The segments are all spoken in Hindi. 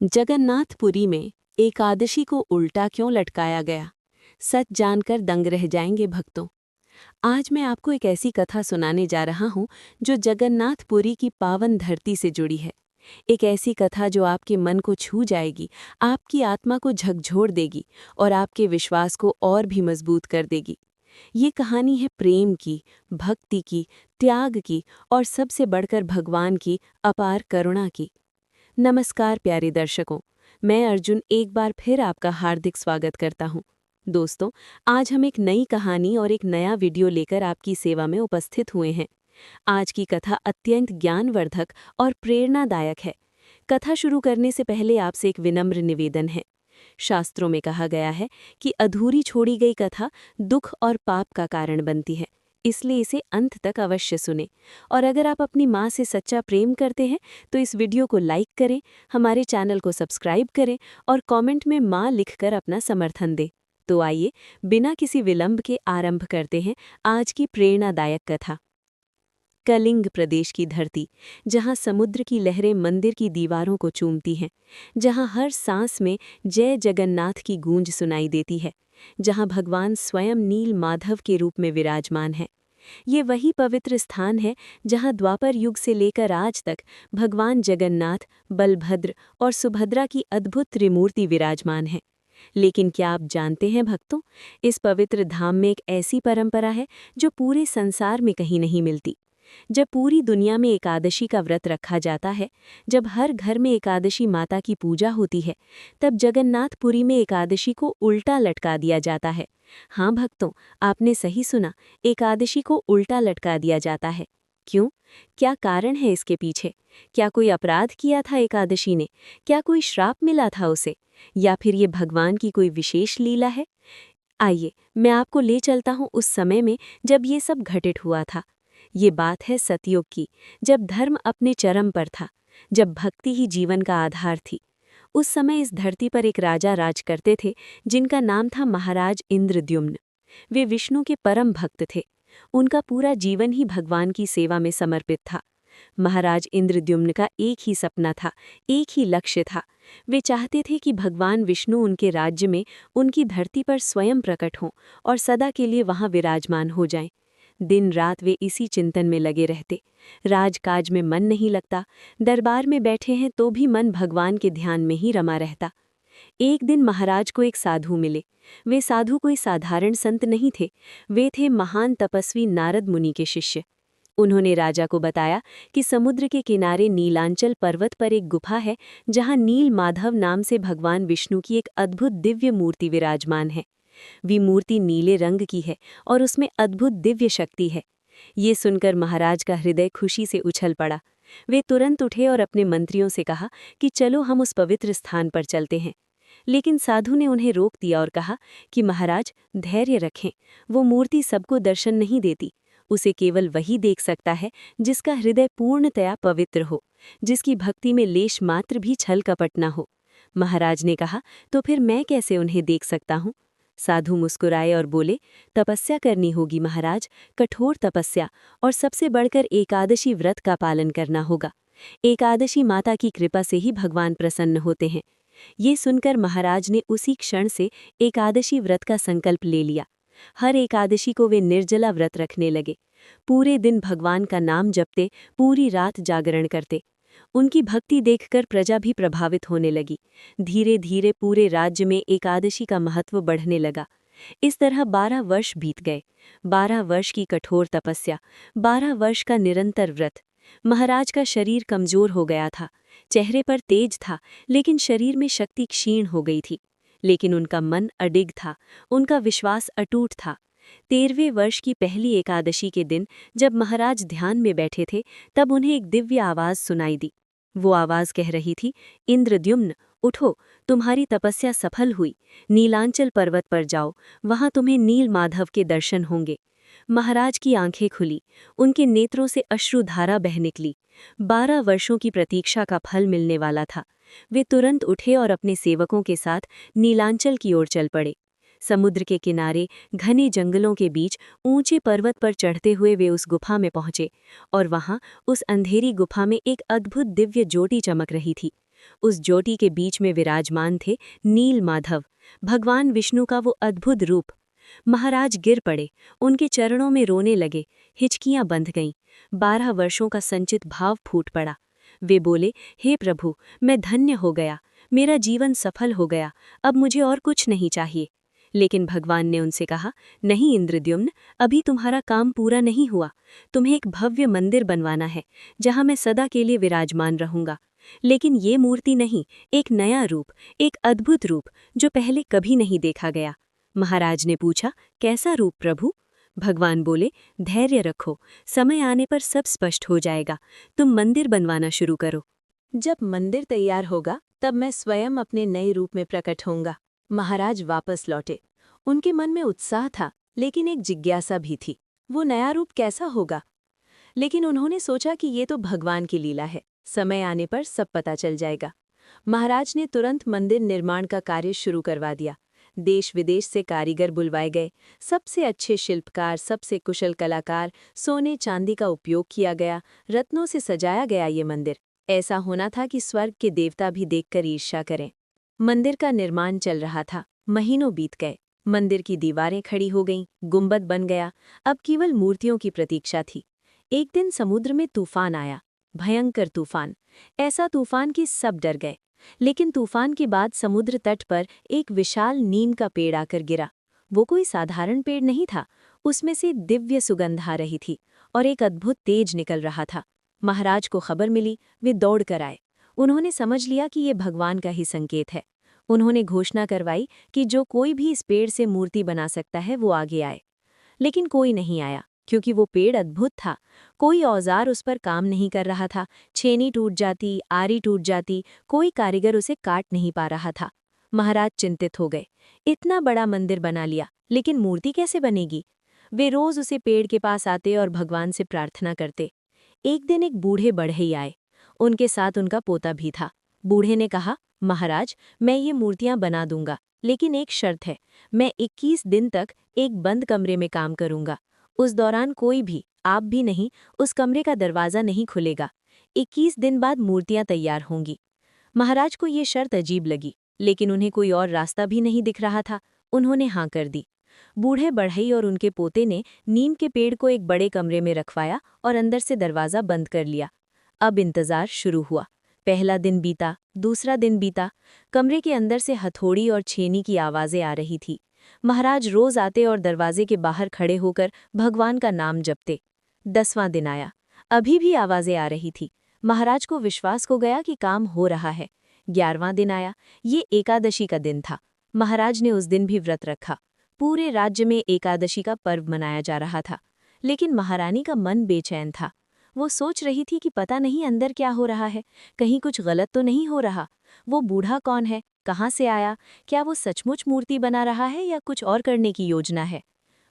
जगन्नाथपुरी में एकादशी को उल्टा क्यों लटकाया गया? सच जानकर दंग रह जाएंगे भक्तों। आज मैं आपको एक ऐसी कथा सुनाने जा रहा हूं जो जगन्नाथपुरी की पावन धरती से जुड़ी है। एक ऐसी कथा जो आपके मन को छू जाएगी, आपकी आत्मा को झकझोर देगी और आपके विश्वास को और भी मजबूत कर देगी। ये कहानी है प्रेम की, भक्ति की, त्याग की और सबसे बढ़कर भगवान की अपार करुणा की। नमस्कार प्यारे दर्शकों, मैं अर्जुन एक बार फिर आपका हार्दिक स्वागत करता हूं। दोस्तों, आज हम एक नई कहानी और एक नया वीडियो लेकर आपकी सेवा में उपस्थित हुए हैं। आज की कथा अत्यंत ज्ञानवर्धक और प्रेरणादायक है। कथा शुरू करने से पहले आपसे एक विनम्र निवेदन है। शास्त्रों में कहा गया है कि अधूरी छोड़ी गई कथा दुख और पाप का कारण बनती है, इसलिए इसे अंत तक अवश्य सुने। और अगर आप अपनी माँ से सच्चा प्रेम करते हैं तो इस वीडियो को लाइक करें, हमारे चैनल को सब्सक्राइब करें और कमेंट में माँ लिखकर अपना समर्थन दें। तो आइए बिना किसी विलंब के आरंभ करते हैं आज की प्रेरणादायक कथा। कलिंग प्रदेश की धरती, जहाँ समुद्र की लहरें मंदिर की दीवारों को चूमती हैं, जहाँ हर सांस में जय जगन्नाथ की गूंज सुनाई देती है, जहाँ भगवान स्वयं नील माधव के रूप में विराजमान है। ये वही पवित्र स्थान है जहाँ द्वापर युग से लेकर आज तक भगवान जगन्नाथ, बलभद्र और सुभद्रा की अद्भुत त्रिमूर्ति विराजमान है। लेकिन क्या आप जानते हैं भक्तों, इस पवित्र धाम में एक ऐसी परंपरा है जो पूरे संसार में कहीं नहीं मिलती। जब पूरी दुनिया में एकादशी का व्रत रखा जाता है, जब हर घर में एकादशी माता की पूजा होती है, तब जगन्नाथपुरी में एकादशी को उल्टा लटका दिया जाता है। हाँ भक्तों, आपने सही सुना, एकादशी को उल्टा लटका दिया जाता है। क्यों? क्या कारण है इसके पीछे? क्या कोई अपराध किया था एकादशी ने? क्या कोई श्राप मिला था उसे? या फिर ये भगवान की कोई विशेष लीला है? आइए, मैं आपको ले चलता हूँ उस समय में जब ये सब घटित हुआ था। ये बात है सतयुग की, जब धर्म अपने चरम पर था, जब भक्ति ही जीवन का आधार थी। उस समय इस धरती पर एक राजा राज करते थे जिनका नाम था महाराज इंद्रद्युम्न। वे विष्णु के परम भक्त थे। उनका पूरा जीवन ही भगवान की सेवा में समर्पित था। महाराज इंद्रद्युम्न का एक ही सपना था, एक ही लक्ष्य था। वे चाहते थे कि भगवान विष्णु उनके राज्य में, उनकी धरती पर स्वयं प्रकट हों और सदा के लिए वहां विराजमान हो जाएं। दिन रात वे इसी चिंतन में लगे रहते। राजकाज में मन नहीं लगता, दरबार में बैठे हैं तो भी मन भगवान के ध्यान में ही रमा रहता। एक दिन महाराज को एक साधु मिले। वे साधु कोई साधारण संत नहीं थे, वे थे महान तपस्वी नारद मुनि के शिष्य। उन्होंने राजा को बताया कि समुद्र के किनारे नीलांचल पर्वत पर एक गुफा है जहां नील माधव नाम से भगवान विष्णु की एक अद्भुत दिव्य मूर्ति विराजमान है। वी मूर्ति नीले रंग की है और उसमें अद्भुत दिव्य शक्ति है। ये सुनकर महाराज का हृदय खुशी से उछल पड़ा। वे तुरंत उठे और अपने मंत्रियों से कहा कि चलो हम उस पवित्र स्थान पर चलते हैं। लेकिन साधु ने उन्हें रोक दिया और कहा कि महाराज, धैर्य रखें, वो मूर्ति सबको दर्शन नहीं देती। उसे केवल वही देख सकता है जिसका हृदय पूर्णतया पवित्र हो, जिसकी भक्ति में लेश मात्र भी छल कपट न हो। महाराज ने कहा, तो फिर मैं कैसे उन्हें देख सकता हूँ? साधु मुस्कुराए और बोले, तपस्या करनी होगी महाराज, कठोर तपस्या, और सबसे बढ़कर एकादशी व्रत का पालन करना होगा। एकादशी माता की कृपा से ही भगवान प्रसन्न होते हैं। ये सुनकर महाराज ने उसी क्षण से एकादशी व्रत का संकल्प ले लिया। हर एकादशी को वे निर्जला व्रत रखने लगे। पूरे दिन भगवान का नाम जपते, पूरी रात जागरण करते। उनकी भक्ति देखकर प्रजा भी प्रभावित होने लगी। धीरे धीरे पूरे राज्य में एकादशी का महत्व बढ़ने लगा। इस तरह 12 वर्ष बीत गए। 12 वर्ष की कठोर तपस्या, 12 वर्ष का निरंतर व्रत। महाराज का शरीर कमजोर हो गया था, चेहरे पर तेज था, लेकिन शरीर में शक्ति क्षीण हो गई थी। लेकिन उनका मन अडिग था, उनका विश्वास अटूट था। 13वें वर्ष की पहली एकादशी के दिन जब महाराज ध्यान में बैठे थे, तब उन्हें एक दिव्य आवाज सुनाई दी। वो आवाज कह रही थी, इंद्रद्युम्न, उठो, तुम्हारी तपस्या सफल हुई। नीलांचल पर्वत पर जाओ, वहां तुम्हें नील माधव के दर्शन होंगे। महाराज की आंखें खुली, उनके नेत्रों से अश्रुधारा बह निकली। 12 वर्षों की प्रतीक्षा का फल मिलने वाला था। वे तुरंत उठे और अपने सेवकों के साथ नीलांचल की ओर चल पड़े। समुद्र के किनारे घने जंगलों के बीच ऊंचे पर्वत पर चढ़ते हुए वे उस गुफा में पहुंचे और वहां उस अंधेरी गुफा में एक अद्भुत दिव्य ज्योति चमक रही थी। उस ज्योति के बीच में विराजमान थे नील माधव, भगवान विष्णु का वो अद्भुत रूप। महाराज गिर पड़े, उनके चरणों में रोने लगे, हिचकियां बंध गईं, 12 वर्षों का संचित भाव फूट पड़ा। वे बोले, हे प्रभु, मैं धन्य हो गया, मेरा जीवन सफल हो गया, अब मुझे और कुछ नहीं चाहिए। लेकिन भगवान ने उनसे कहा, नहीं इंद्रद्युम्न, अभी तुम्हारा काम पूरा नहीं हुआ। तुम्हें एक भव्य मंदिर बनवाना है, जहां मैं सदा के लिए विराजमान रहूंगा। लेकिन ये मूर्ति नहीं, एक नया रूप, एक अद्भुत रूप, जो पहले कभी नहीं देखा गया। महाराज ने पूछा, कैसा रूप प्रभु? भगवान बोले, धैर्य रखो, समय आने पर सब स्पष्ट हो जाएगा। तुम मंदिर बनवाना शुरू करो। जब मंदिर तैयार होगा, तब मैं स्वयं अपने नए रूप में प्रकट होऊंगा। महाराज वापस लौटे। उनके मन में उत्साह था, लेकिन एक जिज्ञासा भी थी, वो नया रूप कैसा होगा? लेकिन उन्होंने सोचा कि ये तो भगवान की लीला है, समय आने पर सब पता चल जाएगा। महाराज ने तुरंत मंदिर निर्माण का कार्य शुरू करवा दिया। देश विदेश से कारीगर बुलवाए गए, सबसे अच्छे शिल्पकार, सबसे कुशल कलाकार, सोने चांदी का उपयोग किया गया, रत्नों से सजाया गया ये मंदिर ऐसा होना था कि स्वर्ग के देवता भी देखकर ईर्ष्या करें। मंदिर का निर्माण चल रहा था, महीनों बीत गए, मंदिर की दीवारें खड़ी हो गईं, गुंबद बन गया, अब केवल मूर्तियों की प्रतीक्षा थी। एक दिन समुद्र में तूफान आया, भयंकर तूफान, ऐसा तूफान कि सब डर गए। लेकिन तूफान के बाद समुद्र तट पर एक विशाल नीम का पेड़ आकर गिरा। वो कोई साधारण पेड़ नहीं था, उसमें से दिव्य सुगंध आ रही थी और एक अद्भुत तेज निकल रहा था। महाराज को खबर मिली, वे दौड़ कर आए। उन्होंने समझ लिया कि ये भगवान का ही संकेत है। उन्होंने घोषणा करवाई कि जो कोई भी इस पेड़ से मूर्ति बना सकता है वो आगे आए। लेकिन कोई नहीं आया, क्योंकि वो पेड़ अद्भुत था। कोई औजार उस पर काम नहीं कर रहा था, छेनी टूट जाती, आरी टूट जाती, कोई कारीगर उसे काट नहीं पा रहा था। महाराज चिंतित हो गए, इतना बड़ा मंदिर बना लिया, लेकिन मूर्ति कैसे बनेगी? वे रोज उसे पेड़ के पास आते और भगवान से प्रार्थना करते। एक दिन एक बूढ़े बढ़ई आए, उनके साथ उनका पोता भी था। बूढ़े ने कहा, महाराज, मैं ये मूर्तियां बना दूंगा, लेकिन एक शर्त है, मैं 21 दिन तक एक बंद कमरे में काम करूंगा। उस दौरान कोई भी, आप भी नहीं, उस कमरे का दरवाज़ा नहीं खुलेगा। 21 दिन बाद मूर्तियां तैयार होंगी। महाराज को ये शर्त अजीब लगी, लेकिन उन्हें कोई और रास्ता भी नहीं दिख रहा था। उन्होंने हाँ कर दी। बूढ़े बढ़ई और उनके पोते ने नीम के पेड़ को एक बड़े कमरे में रखवाया और अंदर से दरवाज़ा बंद कर लिया। अब इंतज़ार शुरू हुआ। पहला दिन बीता, दूसरा दिन बीता, कमरे के अंदर से हथौड़ी और छेनी की आवाज़ें आ रही थी। महाराज रोज आते और दरवाजे के बाहर खड़े होकर भगवान का नाम जपते। 10वां दिन आया, अभी भी आवाज़ें आ रही थी। महाराज को विश्वास हो गया कि काम हो रहा है। 11वां दिन आया, ये एकादशी का दिन था। महाराज ने उस दिन भी व्रत रखा। पूरे राज्य में एकादशी का पर्व मनाया जा रहा था, लेकिन महारानी का मन बेचैन था। वो सोच रही थी कि पता नहीं अंदर क्या हो रहा है, कहीं कुछ गलत तो नहीं हो रहा। वो बूढ़ा कौन है, कहाँ से आया, क्या वो सचमुच मूर्ति बना रहा है या कुछ और करने की योजना है?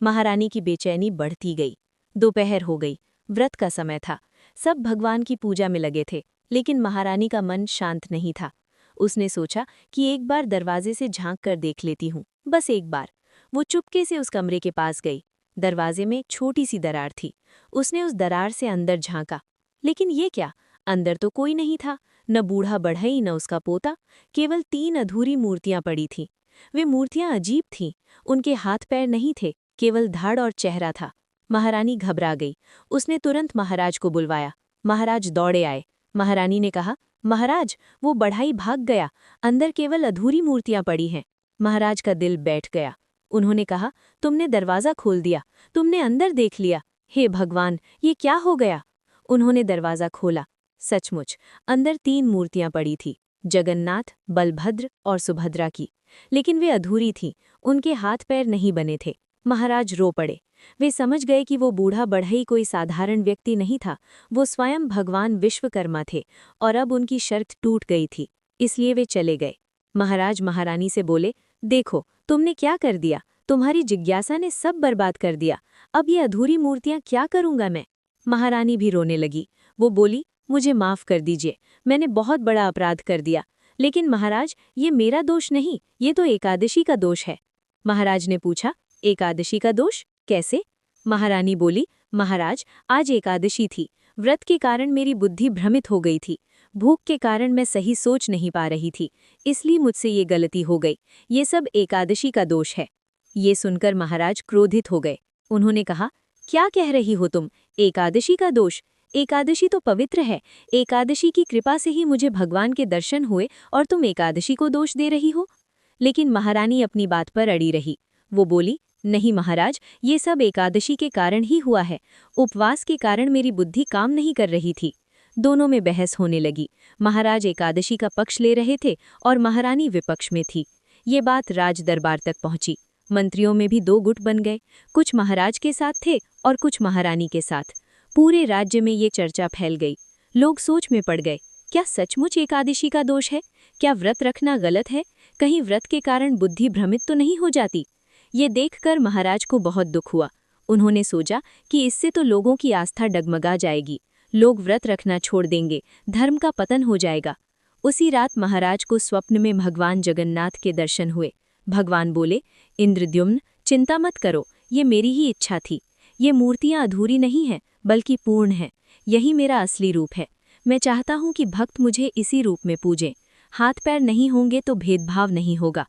महारानी की बेचैनी बढ़ती गई। दोपहर हो गई, व्रत का समय था, सब भगवान की पूजा में लगे थे, लेकिन महारानी का मन शांत नहीं था। उसने सोचा कि एक बार दरवाजे से झांक कर देख लेती हूँ, बस एक बार। वो चुपके से उस कमरे के पास गई। दरवाजे में एक छोटी सी दरार थी। उसने उस दरार से अंदर झांका, लेकिन ये क्या, अंदर तो कोई नहीं था, न बूढ़ा बढ़ई न उसका पोता, केवल 3 अधूरी मूर्तियां पड़ी थीं। वे मूर्तियां अजीब थीं, उनके हाथ पैर नहीं थे, केवल धड़ और चेहरा था। महारानी घबरा गई। उसने तुरंत महाराज को बुलवाया। महाराज दौड़े आए। महारानी ने कहा, महाराज, वो बढ़ई भाग गया, अंदर केवल अधूरी मूर्तियां पड़ी हैं। महाराज का दिल बैठ गया। उन्होंने कहा, तुमने दरवाज़ा खोल दिया, तुमने अंदर देख लिया, हे भगवान, ये क्या हो गया? उन्होंने दरवाज़ा खोला। सचमुच अंदर 3 मूर्तियां पड़ी थीं, जगन्नाथ, बलभद्र और सुभद्रा की, लेकिन वे अधूरी थीं, उनके हाथ पैर नहीं बने थे। महाराज रो पड़े। वे समझ गए कि वो बूढ़ा बढ़ई कोई साधारण व्यक्ति नहीं था, वो स्वयं भगवान विश्वकर्मा थे और अब उनकी शर्त टूट गई थी, इसलिए वे चले गए। महाराज महारानी से बोले, देखो, तुमने क्या कर दिया, तुम्हारी जिज्ञासा ने सब बर्बाद कर दिया, अब ये अधूरी मूर्तियां क्या करूंगा मैं? महारानी भी रोने लगी। वो बोली, मुझे माफ़ कर दीजिए, मैंने बहुत बड़ा अपराध कर दिया। लेकिन महाराज, ये मेरा दोष नहीं, ये तो एकादशी का दोष है। महाराज ने पूछा, एकादशी का दोष कैसे? महारानी बोली, महाराज, आज एकादशी थी, व्रत के कारण मेरी बुद्धि भ्रमित हो गई थी। भूख के कारण मैं सही सोच नहीं पा रही थी, इसलिए मुझसे ये गलती हो गई। ये सब एकादशी का दोष है। ये सुनकर महाराज क्रोधित हो गए। उन्होंने कहा, क्या कह रही हो तुम? एकादशी का दोष? एकादशी तो पवित्र है। एकादशी की कृपा से ही मुझे भगवान के दर्शन हुए और तुम एकादशी को दोष दे रही हो? लेकिन महारानी अपनी बात पर अड़ी रही। वो बोली, नहीं महाराज, ये सब एकादशी के कारण ही हुआ है। उपवास के कारण मेरी बुद्धि काम नहीं कर रही थी। दोनों में बहस होने लगी। महाराज एकादशी का पक्ष ले रहे थे और महारानी विपक्ष में थी। ये बात राज दरबार तक पहुंची। मंत्रियों में भी दो गुट बन गए। कुछ महाराज के साथ थे और कुछ महारानी के साथ। पूरे राज्य में ये चर्चा फैल गई। लोग सोच में पड़ गए, क्या सचमुच एकादशी का दोष है? क्या व्रत रखना गलत है? कहीं व्रत के कारण बुद्धि भ्रमित तो नहीं हो जाती? ये देखकर महाराज को बहुत दुख हुआ। उन्होंने सोचा कि इससे तो लोगों की आस्था डगमगा जाएगी। लोग व्रत रखना छोड़ देंगे, धर्म का पतन हो जाएगा। उसी रात महाराज को स्वप्न में भगवान जगन्नाथ के दर्शन हुए। भगवान बोले, इंद्रद्युम्न, चिंता मत करो, ये मेरी ही इच्छा थी। ये मूर्तियां अधूरी नहीं हैं, बल्कि पूर्ण हैं। यही मेरा असली रूप है। मैं चाहता हूँ कि भक्त मुझे इसी रूप में पूजें। हाथ पैर नहीं होंगे तो भेदभाव नहीं होगा।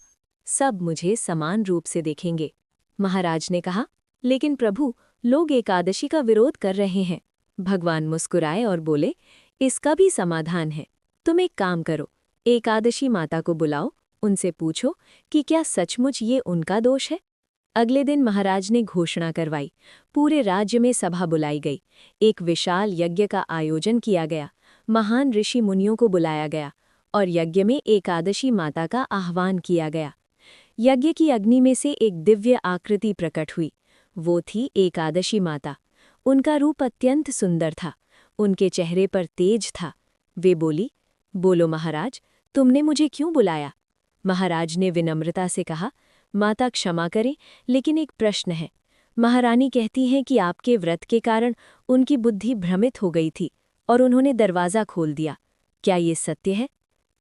सब मुझे समान रूप से देखेंगे। महाराज ने कहा, लेकिन प्रभु, लोग एकादशी का विरोध कर रहे हैं। भगवान मुस्कुराए और बोले, इसका भी समाधान है। तुम एक काम करो, एकादशी माता को बुलाओ, उनसे पूछो कि क्या सचमुच ये उनका दोष है। अगले दिन महाराज ने घोषणा करवाई। पूरे राज्य में सभा बुलाई गई। एक विशाल यज्ञ का आयोजन किया गया। महान ऋषि मुनियों को बुलाया गया और यज्ञ में एकादशी माता का आह्वान किया गया। यज्ञ की अग्नि में से एक दिव्य आकृति प्रकट हुई। वो थी एकादशी माता। उनका रूप अत्यंत सुंदर था। उनके चेहरे पर तेज था। वे बोली, बोलो महाराज, तुमने मुझे क्यों बुलाया? महाराज ने विनम्रता से कहा, माता क्षमा करें, लेकिन एक प्रश्न है। महारानी कहती हैं कि आपके व्रत के कारण उनकी बुद्धि भ्रमित हो गई थी और उन्होंने दरवाज़ा खोल दिया। क्या ये सत्य है?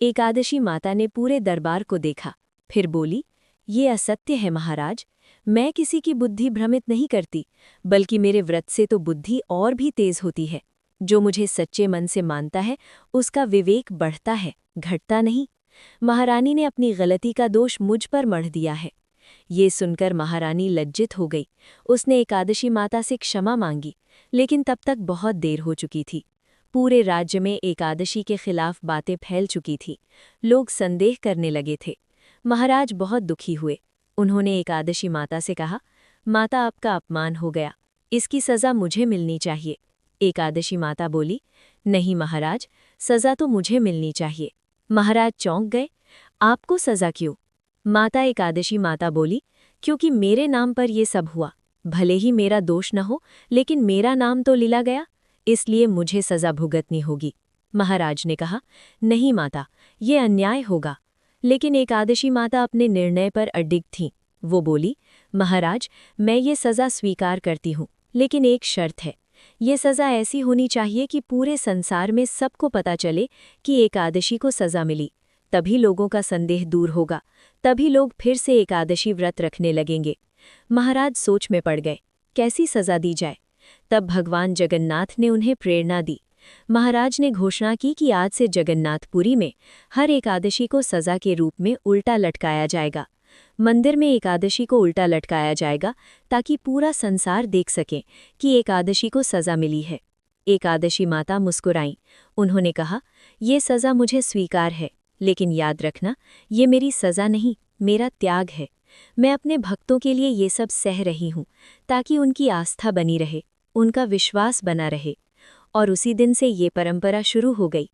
एकादशी माता ने पूरे दरबार को देखा, फिर बोली, ये असत्य है महाराज। मैं किसी की बुद्धि भ्रमित नहीं करती, बल्कि मेरे व्रत से तो बुद्धि और भी तेज होती है। जो मुझे सच्चे मन से मानता है, उसका विवेक बढ़ता है, घटता नहीं। महारानी ने अपनी गलती का दोष मुझ पर मढ़ दिया है। ये सुनकर महारानी लज्जित हो गई। उसने एकादशी माता से क्षमा मांगी, लेकिन तब तक बहुत देर हो चुकी थी। पूरे राज्य में एकादशी के खिलाफ बातें फैल चुकी थी। लोग संदेह करने लगे थे। महाराज बहुत दुखी हुए। उन्होंने एकादशी माता से कहा, माता, आपका अपमान हो गया। इसकी सज़ा मुझे मिलनी चाहिए। एकादशी माता बोली, नहीं महाराज, सज़ा तो मुझे मिलनी चाहिए। महाराज चौंक गए। आपको सज़ा क्यों? माता एकादशी माता बोली, क्योंकि मेरे नाम पर ये सब हुआ। भले ही मेरा दोष न हो, लेकिन मेरा नाम तो लिया गया, इसलिए मुझे सज़ा भुगतनी होगी। महाराज ने कहा, नहीं माता, ये अन्याय होगा। लेकिन एकादशी माता अपने निर्णय पर अडिग थीं। वो बोली, महाराज, मैं ये सज़ा स्वीकार करती हूँ, लेकिन एक शर्त है। ये सज़ा ऐसी होनी चाहिए कि पूरे संसार में सबको पता चले कि एकादशी को सज़ा मिली। तभी लोगों का संदेह दूर होगा। तभी लोग फिर से एकादशी व्रत रखने लगेंगे। महाराज सोच में पड़ गए, कैसी सज़ा दी जाए। तब भगवान जगन्नाथ ने उन्हें प्रेरणा दी। महाराज ने घोषणा की कि आज से जगन्नाथपुरी में हर एकादशी को सज़ा के रूप में उल्टा लटकाया जाएगा। मंदिर में एकादशी को उल्टा लटकाया जाएगा ताकि पूरा संसार देख सके कि एकादशी को सज़ा मिली है। एकादशी माता मुस्कुराईं। उन्होंने कहा, ये सज़ा मुझे स्वीकार है, लेकिन याद रखना, ये मेरी सज़ा नहीं, मेरा त्याग है। मैं अपने भक्तों के लिए ये सब सह रही हूँ, ताकि उनकी आस्था बनी रहे, उनका विश्वास बना रहे। और उसी दिन से ये परंपरा शुरू हो गई।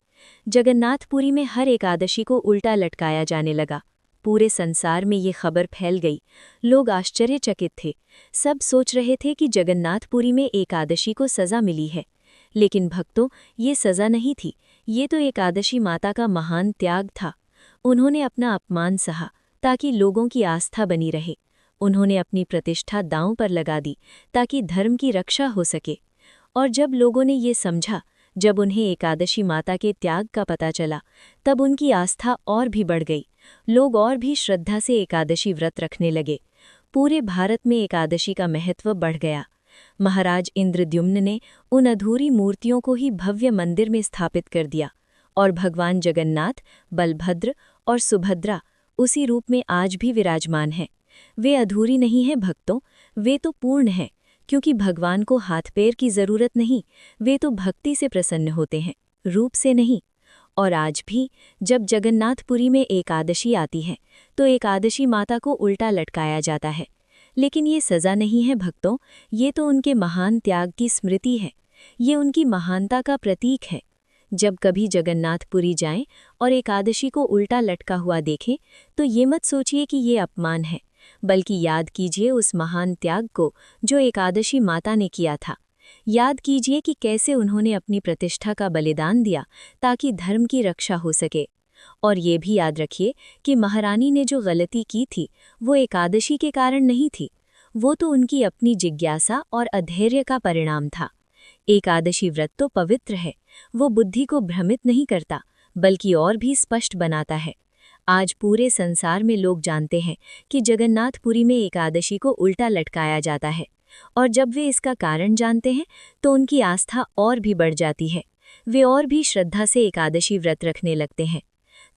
जगन्नाथपुरी में हर एकादशी को उल्टा लटकाया जाने लगा। पूरे संसार में ये खबर फैल गई। लोग आश्चर्यचकित थे। सब सोच रहे थे कि जगन्नाथपुरी में एकादशी को सज़ा मिली है। लेकिन भक्तों, ये सज़ा नहीं थी, ये तो एकादशी माता का महान त्याग था। उन्होंने अपना अपमान सहा ताकि लोगों की आस्था बनी रहे। उन्होंने अपनी प्रतिष्ठा दांव पर लगा दी ताकि धर्म की रक्षा हो सके। और जब लोगों ने ये समझा, जब उन्हें एकादशी माता के त्याग का पता चला, तब उनकी आस्था और भी बढ़ गई। लोग और भी श्रद्धा से एकादशी व्रत रखने लगे। पूरे भारत में एकादशी का महत्व बढ़ गया। महाराज इंद्रद्युम्न ने उन अधूरी मूर्तियों को ही भव्य मंदिर में स्थापित कर दिया और भगवान जगन्नाथ, बलभद्र और सुभद्रा उसी रूप में आज भी विराजमान हैं। वे अधूरी नहीं हैं भक्तों, वे तो पूर्ण हैं, क्योंकि भगवान को हाथ पैर की जरूरत नहीं, वे तो भक्ति से प्रसन्न होते हैं, रूप से नहीं। और आज भी जब जगन्नाथपुरी में एकादशी आती है तो एकादशी माता को उल्टा लटकाया जाता है। लेकिन ये सज़ा नहीं है भक्तों, ये तो उनके महान त्याग की स्मृति है, ये उनकी महानता का प्रतीक है। जब कभी जगन्नाथपुरी जाएं और एकादशी को उल्टा लटका हुआ देखें तो ये मत सोचिए कि ये अपमान है, बल्कि याद कीजिए उस महान त्याग को जो एकादशी माता ने किया था। याद कीजिए कि कैसे उन्होंने अपनी प्रतिष्ठा का बलिदान दिया ताकि धर्म की रक्षा हो सके। और ये भी याद रखिए कि महारानी ने जो गलती की थी वो एकादशी के कारण नहीं थी, वो तो उनकी अपनी जिज्ञासा और अधैर्य का परिणाम था। एकादशी व्रत तो पवित्र है, वो बुद्धि को भ्रमित नहीं करता बल्कि और भी स्पष्ट बनाता है। आज पूरे संसार में लोग जानते हैं कि जगन्नाथपुरी में एकादशी को उल्टा लटकाया जाता है, और जब वे इसका कारण जानते हैं तो उनकी आस्था और भी बढ़ जाती है, वे और भी श्रद्धा से एकादशी व्रत रखने लगते हैं।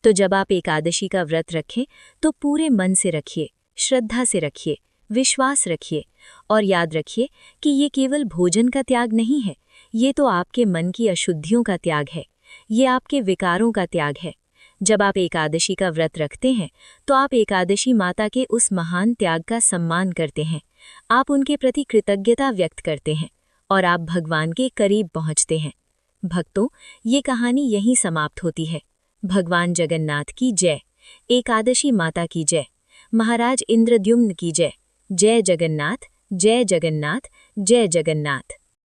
तो जब आप एकादशी का व्रत रखें तो पूरे मन से रखिए, श्रद्धा से रखिए, विश्वास रखिए, और याद रखिए कि ये केवल भोजन का त्याग नहीं है, ये तो आपके मन की अशुद्धियों का त्याग है, ये आपके विकारों का त्याग है। जब आप एकादशी का व्रत रखते हैं तो आप एकादशी माता के उस महान त्याग का सम्मान करते हैं, आप उनके प्रति कृतज्ञता व्यक्त करते हैं और आप भगवान के करीब पहुंचते हैं। भक्तों, ये कहानी यहीं समाप्त होती है। भगवान जगन्नाथ की जय, एकादशी माता की जय, महाराज इंद्रद्युम्न की जय। जय जगन्नाथ, जय जगन्नाथ, जय जगन्नाथ।